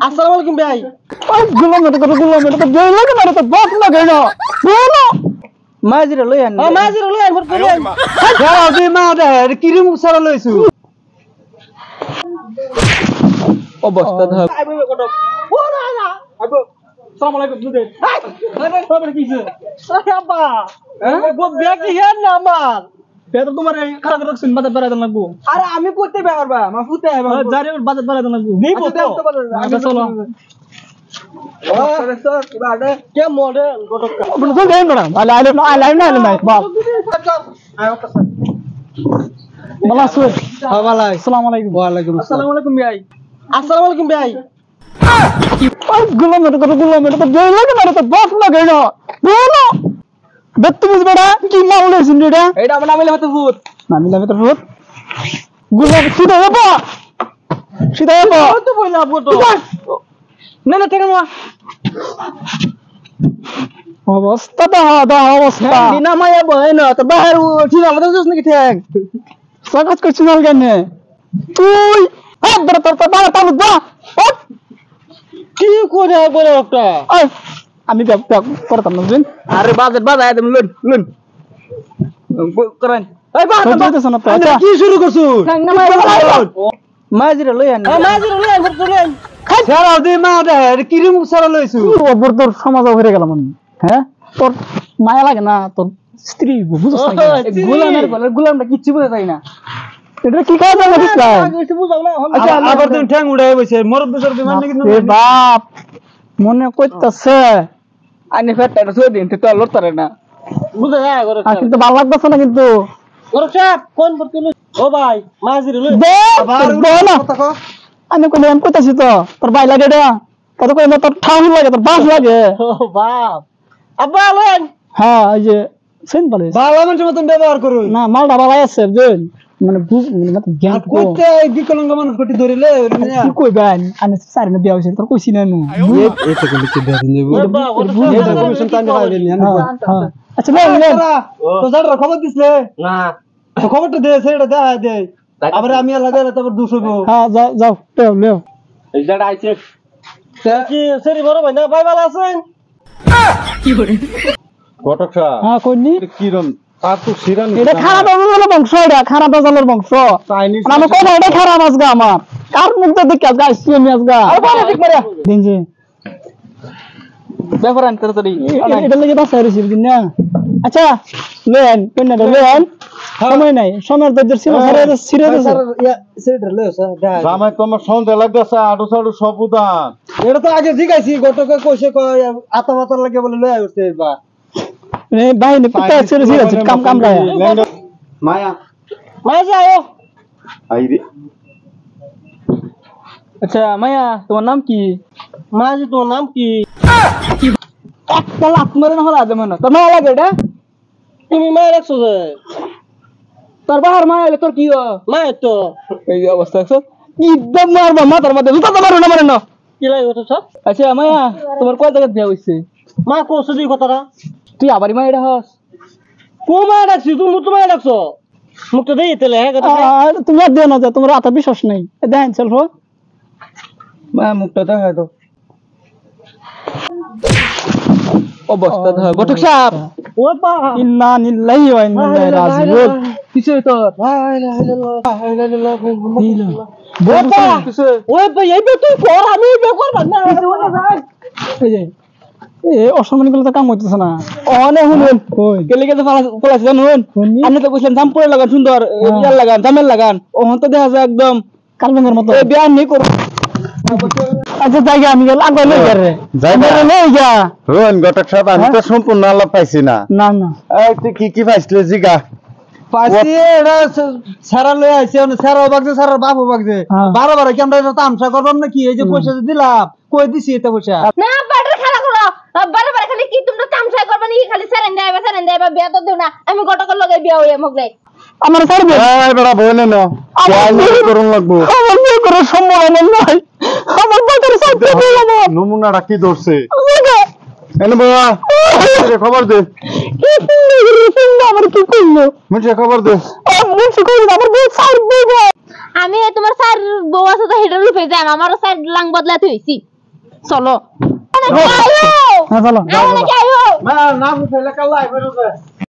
আসসালামু আলাইকুম ভাই। ওই গুলাম এটা তো জয় লাগে না তো বাপ লাগে না বলো মাঝিরে লই আন। মাঝিরে লই আন ভর করে আন। যাও দে মা দে কিরিম সারা লইছু অবস্থা ধর। আইবো কটক। ও না না। আইবো। আসসালামু আলাইকুম দুদে। আরে খবর কিছে? আরে আব্বা। গো ব্যাগ কি হেন না আমার। বেটা তোমার খারাপ রাখছেন বাজার বাড়াতে লাগবো। আরে আমি করতে পারবা মা ফুতে আইবা। জারে বাজার বাড়াতে লাগবো। দিব তো। আচ্ছা চলো। ও স্যার বাড়ে কে মডেল কটক। বল দেন না আলাই না বাপ আয় ওকে স্যার। বলা সুর ভালো আসসালামু আলাইকুম ওয়া আলাইকুম আসসালামু আলাইকুম ভাই। আসসালামু আলাইকুম ভাই। ওই গুলাম এটা তো জয় লাগে না তো বাপ লাগে না বলো বেতুমিজ বড়া কি মারলে সিনডা এইটা আমার নামে হতে ভূত। নামি লামে তো রোদ গুলাম সিধা যাবো ও তো বইলা ফটো। না না থেকে মা। অবস্থা দা অবস্থা দিনা মায়া বহে না তো বাহির উঠি না আমাদের জন্য কি ঠেক। সাকাজ করছিস না কেন তুই হ্যাঁ বড় তোর বাবা তালু বা কি করে বলে একটা। আমি ব্যাগ করতাম না বুঝছেন আরে বাজেট বাজায় দেব লুন লুন করেন। এই বাবা কি শুরু করছু? মাঝিরে লই আন। মাঝিরে লই আন ভর করে আন। সারা দে মা দে কিরিম সারা লইছু ওপর তোর সমাজ হয়ে গেলাম আমি হ্যাঁ তোর মায়া লাগে না তোর স্ত্রী বুঝছ না গোলামের বলে গোলামটা কিচ্ছু বুঝে যায় না। এটা কি কাজ আছে ইসলাম কিছু বুঝাও না। আচ্ছা আবার তুমি ঠ্যাং উড়াই বসে মরদ বসর বিমান নাকি এ বাপ মনে কইতাছে আনি ফেটটা ছুঁয়ে দিন তো লড়তারে না বুঝা যায় করে। কিন্তু ভালো লাগতেছে না কিন্তু ওরে সাহেব কোন করতে ও ভাই মাঝিরে লই দে না আমি কইলে আমি কইতাছি তো তোর ভাই লাগে রে কত কই তোর ঠাউন লাগে তোর বাস লাগে ও বাপ আব্বা লইন। হ্যাঁ এই যে সেন বলে ভালো মানুষের মতন ব্যবহার করুন না মালটা ভালো আছে বুঝছেন মানে মানে জ্ঞান কইতে বিকলাঙ্গ মানুষ কটি ধরিলে কি কইবেন আমি সারি না বিয়া হইছে তোর কইছি না নু এই তো কোন কি দেন দেব এটা কমিশন টাইম পাইবেন আচ্ছা লে তো যারা খবর দিছলে না তো খবরটা দে সেটা দেখা দে আবার আমি লাগাইলে তারপর 200 গো। হ্যাঁ যাও যাও লেও এই জায়গা আইছে কি সেরি বড় ভাই না ভাই ভালো আছেন কি করে কটক হ্যাঁ কইনি কি রম পাতু সিরান এটা খারাপ বাজালের বংশ এটা খারাপ বাজালের বংশ আমি কোন এটা খারাপ আজগা আমার কার মুখ দেখে আজগা আসছি আমি আজগা আর বড় ঠিক মারিয়া দিন যে ব্যাপার আন তাড়াতাড়ি এটা লাগি বাসা রিসিভ দিন না আচ্ছা লেন কোন না লেন সময় নাই সময়ের দরজার সীমা ছিড়ে দে স্যার সেটা লও স্যার জামাই তোমার সন্দেহ লাগতেছে আডু সাডু সব উদান এটা তো আগে জিগাইছি গটকে কইছে কয় আতা মাতা লাগে বলে লয় আসছে বা রে বাইনে পিতা ছিড়ে ছিড়ে কাম কাম রায় মায়া মায়া যাও আইরে আচ্ছা মায়া তোমার নাম কি মায়া তোমার নাম কি একটা লাত মারে না হলা দেব না তোর মায়া লাগে এটা তুমি মায়া রাখছো যে তোর বাহার মায়া হলে তোর কি মায়া তো এই অবস্থা আছে ইদম মারবা মাথার মধ্যে জুতা তো মারো না কি লাগে ওটা সব আচ্ছা মায়া তোমার কয় জায়গা বিয়া হইছে মা কোসে দি কথাটা তুই আবারই মায়া এটা হস কো মায়া রাখছি তুমি মুখ মায়া রাখছো মুখটা দেই তেলে হ্যাঁ কথা তুমি আর দেও না যে তোমার আতা বিশ্বাস নেই দেখেন চল মা মুখটা দেখা দাও অবস্থা ধর গটক সাহেব ও বা ইন্না লিল্লাহি ওয়া ইন্না ইলাইহি রাজিউন কিসে তোর লা ইলাহা ইল্লাল্লাহ লা ইলাহা ইল্লাল্লাহ বাবা ওই ভাই এই তুই কর আমি বে করব না এই যে এ অসম্মানি গুলো তো কাম হইতেছে না অনে হুনুন কই কেলে গেছে পলাছ জানুন আপনি তো কইছেন জাম পড়ে লাগান সুন্দর ইয়ার লাগান জামেল লাগান ওহন তো দেখা যায় একদম কালমের মতো এই বিয়ান নি করব আচ্ছা জায়গা আমি গেল আগে লই রে জায়গা লই যা রোহন গটক সাহেব আমি তো সম্পূর্ণ আলাপ পাইছি না না না এই তুই কি পাইছিলে জিগা পাইছি এটা সারা লই আইছে না সারা বাগছে সারা বাবু বাগছে 12 12 কি আমরা এটা তামসা করব নাকি এই যে পয়সা দিলাম কই দিছি এটা পয়সা না বাটার খেলা করো বারবার খালি কি তোমরা তামসা করবে নাকি খালি সেরেন দেবা বিয়া তো দেও না আমি গটকের লগে বিয়া হইয়া মগলাই আমার ছাড়বে এই বড় বইনে না আমি করুন লাগবো আমার বিয়ে করার সম্ভাবনা নাই আমার বাটার সাথে বলবো নমুনাটা কি ধরছে এনে বাবা খবর দে আমার কি করলো মুঝে খবর দে আমার বউ সাইড দেবে আমি তোমার স্যার বউ আছে তো হেডার রূপে যাই আমারও স্যার লাং বদলাতে হইছি চলো হ্যাঁ চলো আইও না না বুঝাইলে কাল আইবে